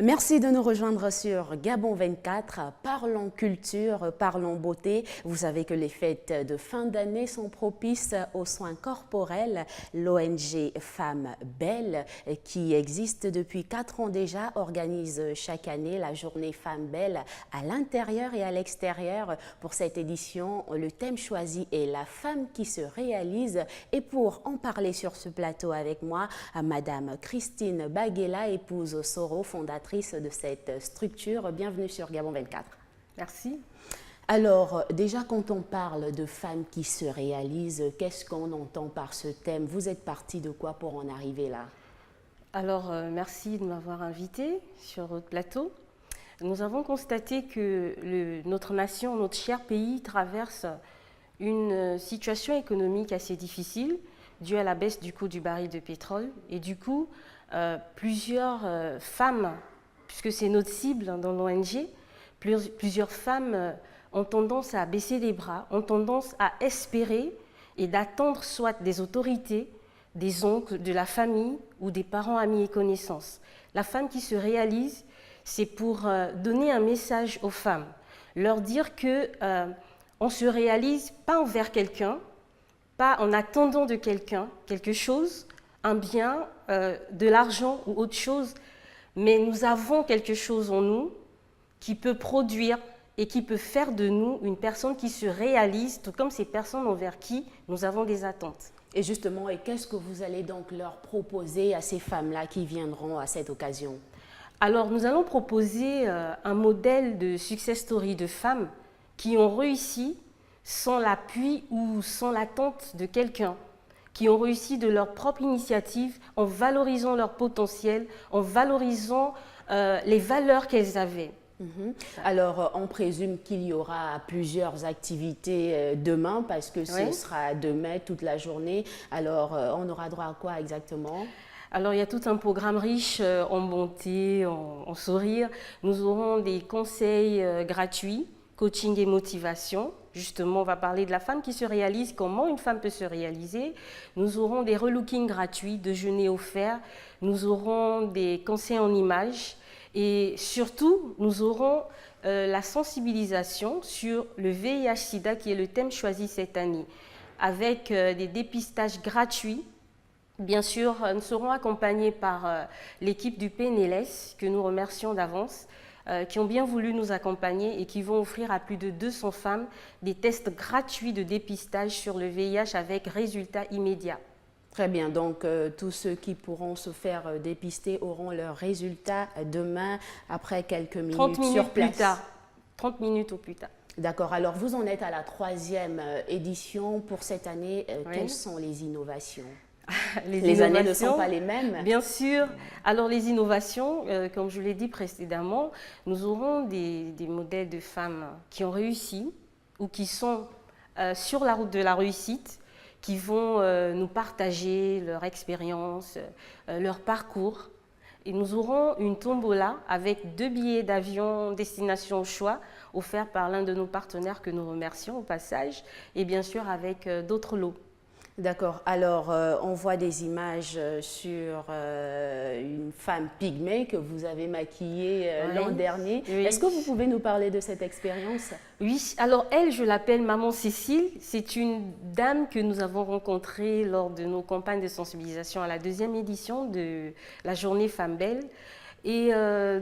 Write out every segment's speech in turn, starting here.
Merci de nous rejoindre sur Gabon 24. Parlons culture, parlons beauté. Vous savez que les fêtes de fin d'année sont propices aux soins corporels. L'ONG Femmes Belles, qui existe depuis 4 ans déjà, organise chaque année la journée Femmes Belles à l'intérieur et à l'extérieur. Pour cette édition, le thème choisi est la femme qui se réalise. Et pour en parler sur ce plateau avec moi, Madame Christine Baguela, épouse Soro, fondatrice de cette structure. Bienvenue sur Gabon 24. Merci. Alors, déjà, quand on parle de femmes qui se réalisent, qu'est-ce qu'on entend par ce thème? Vous êtes partie de quoi pour en arriver là? Alors, merci de m'avoir invitée sur votre plateau. Nous avons constaté que notre nation, notre cher pays, traverse une situation économique assez difficile due à la baisse du coût du baril de pétrole. Et du coup, plusieurs femmes, puisque c'est notre cible dans l'ONG, plusieurs femmes ont tendance à baisser les bras, ont tendance à espérer et d'attendre soit des autorités, des oncles, de la famille ou des parents, amis et connaissances. La femme qui se réalise, c'est pour donner un message aux femmes, leur dire que on se réalise pas envers quelqu'un, pas en attendant de quelqu'un quelque chose, un bien, de l'argent ou autre chose, mais nous avons quelque chose en nous qui peut produire et qui peut faire de nous une personne qui se réalise, tout comme ces personnes envers qui nous avons des attentes. Et justement, et qu'est-ce que vous allez donc leur proposer à ces femmes-là qui viendront à cette occasion? Alors, nous allons proposer un modèle de success story de femmes qui ont réussi sans l'appui ou sans l'attente de quelqu'un, qui ont réussi de leur propre initiative en valorisant leur potentiel, en valorisant les valeurs qu'elles avaient. Alors, on présume qu'il y aura plusieurs activités demain parce que ce sera demain toute la journée. Alors, on aura droit à quoi exactement? Alors, il y a tout un programme riche en bonté, en sourire. Nous aurons des conseils gratuits, coaching et motivation. Justement, on va parler de la femme qui se réalise, comment une femme peut se réaliser. Nous aurons des relookings gratuits, déjeuner offerts. Nous aurons des conseils en images. Et surtout, nous aurons la sensibilisation sur le VIH-Sida, qui est le thème choisi cette année, avec des dépistages gratuits. Bien sûr, nous serons accompagnés par l'équipe du PNLS, que nous remercions d'avance, qui ont bien voulu nous accompagner et qui vont offrir à plus de 200 femmes des tests gratuits de dépistage sur le VIH avec résultats immédiats. Très bien, donc tous ceux qui pourront se faire dépister auront leurs résultats demain après quelques minutes 30 minutes sur place. Plus tard. 30 minutes au plus tard. D'accord, alors vous en êtes à la 3e édition pour cette année. Quelles sont les innovations? Les années ne sont pas les mêmes? Bien sûr. Alors les innovations, comme je l'ai dit précédemment, nous aurons des modèles de femmes qui ont réussi ou qui sont sur la route de la réussite, qui vont nous partager leur expérience, leur parcours. Et nous aurons une tombola avec 2 billets d'avion destination au choix offerts par l'un de nos partenaires que nous remercions au passage, et bien sûr avec d'autres lots. D'accord. Alors, on voit des images sur une femme pygmée que vous avez maquillée l'an dernier. Oui. Est-ce que vous pouvez nous parler de cette expérience? Oui. Alors, elle, je l'appelle Maman Cécile. C'est une dame que nous avons rencontrée lors de nos campagnes de sensibilisation à la 2e édition de la journée Femmes Belles. Et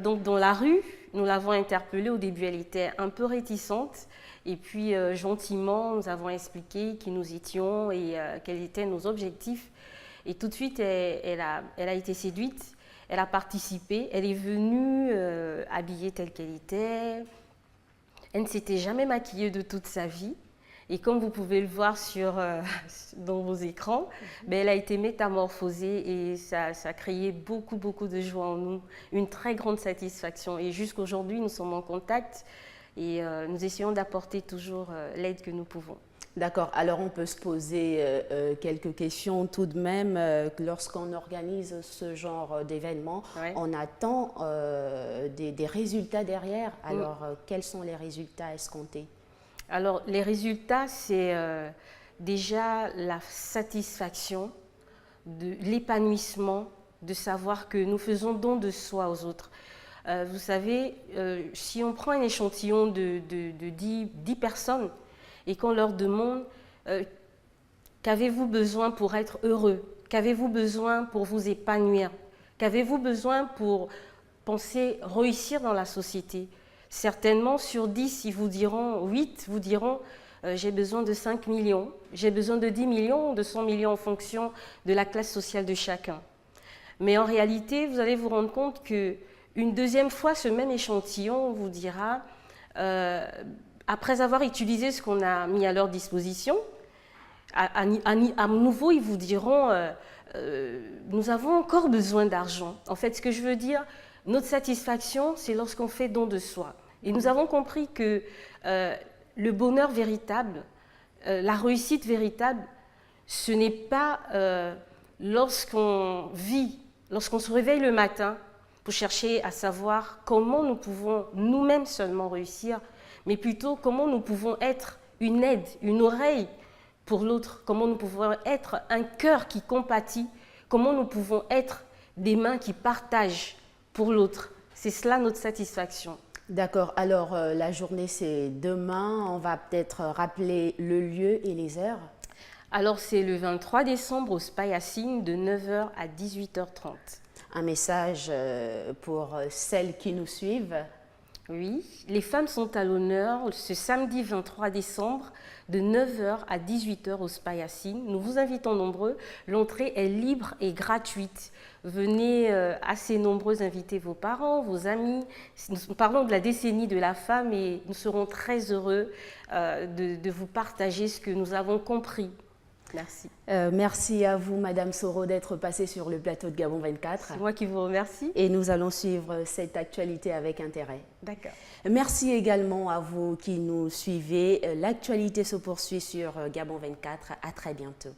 donc, dans la rue, nous l'avons interpellée. Au début, elle était un peu réticente. Et puis, gentiment, nous avons expliqué qui nous étions et quels étaient nos objectifs. Et tout de suite, elle a été séduite, elle a participé, elle est venue habillée telle qu'elle était. Elle ne s'était jamais maquillée de toute sa vie. Et comme vous pouvez le voir dans vos écrans, elle a été métamorphosée et ça a créé beaucoup de joie en nous, une très grande satisfaction. Et jusqu'aujourd'hui, nous sommes en contact. Et nous essayons d'apporter toujours l'aide que nous pouvons. D'accord. Alors, on peut se poser quelques questions tout de même. Lorsqu'on organise ce genre d'événement, on attend des résultats derrière. Alors, quels sont les résultats escomptés? Alors, les résultats, c'est déjà la satisfaction, l'épanouissement, de savoir que nous faisons don de soi aux autres. Vous savez, si on prend un échantillon de 10 personnes et qu'on leur demande qu'avez-vous besoin pour être heureux, qu'avez-vous besoin pour vous épanouir, qu'avez-vous besoin pour penser réussir dans la société, certainement sur 10, ils vous diront, 8 vous diront j'ai besoin de 5 millions, j'ai besoin de 10 millions, de 100 millions en fonction de la classe sociale de chacun. Mais en réalité, vous allez vous rendre compte qu'une deuxième fois, ce même échantillon vous dira, après avoir utilisé ce qu'on a mis à leur disposition, à nouveau, ils vous diront nous avons encore besoin d'argent. En fait, ce que je veux dire, notre satisfaction, c'est lorsqu'on fait don de soi. Et nous avons compris que le bonheur véritable, la réussite véritable, ce n'est pas lorsqu'on vit, lorsqu'on se réveille le matin pour chercher à savoir comment nous pouvons nous-mêmes seulement réussir, mais plutôt comment nous pouvons être une aide, une oreille pour l'autre, comment nous pouvons être un cœur qui compatit, comment nous pouvons être des mains qui partagent pour l'autre. C'est cela notre satisfaction. D'accord, alors la journée c'est demain, on va peut-être rappeler le lieu et les heures. Alors c'est le 23 décembre au Spa Yacine de 9h à 18h30. Un message pour celles qui nous suivent. Oui, les femmes sont à l'honneur ce samedi 23 décembre de 9h à 18h au Spa Yacine. Nous vous invitons nombreux, l'entrée est libre et gratuite. Venez assez nombreux inviter vos parents, vos amis. Nous parlons de la décennie de la femme et nous serons très heureux de vous partager ce que nous avons compris. Merci. Merci à vous, Madame Soro, d'être passée sur le plateau de Gabon 24. C'est moi qui vous remercie. Et nous allons suivre cette actualité avec intérêt. D'accord. Merci également à vous qui nous suivez. L'actualité se poursuit sur Gabon 24. À très bientôt.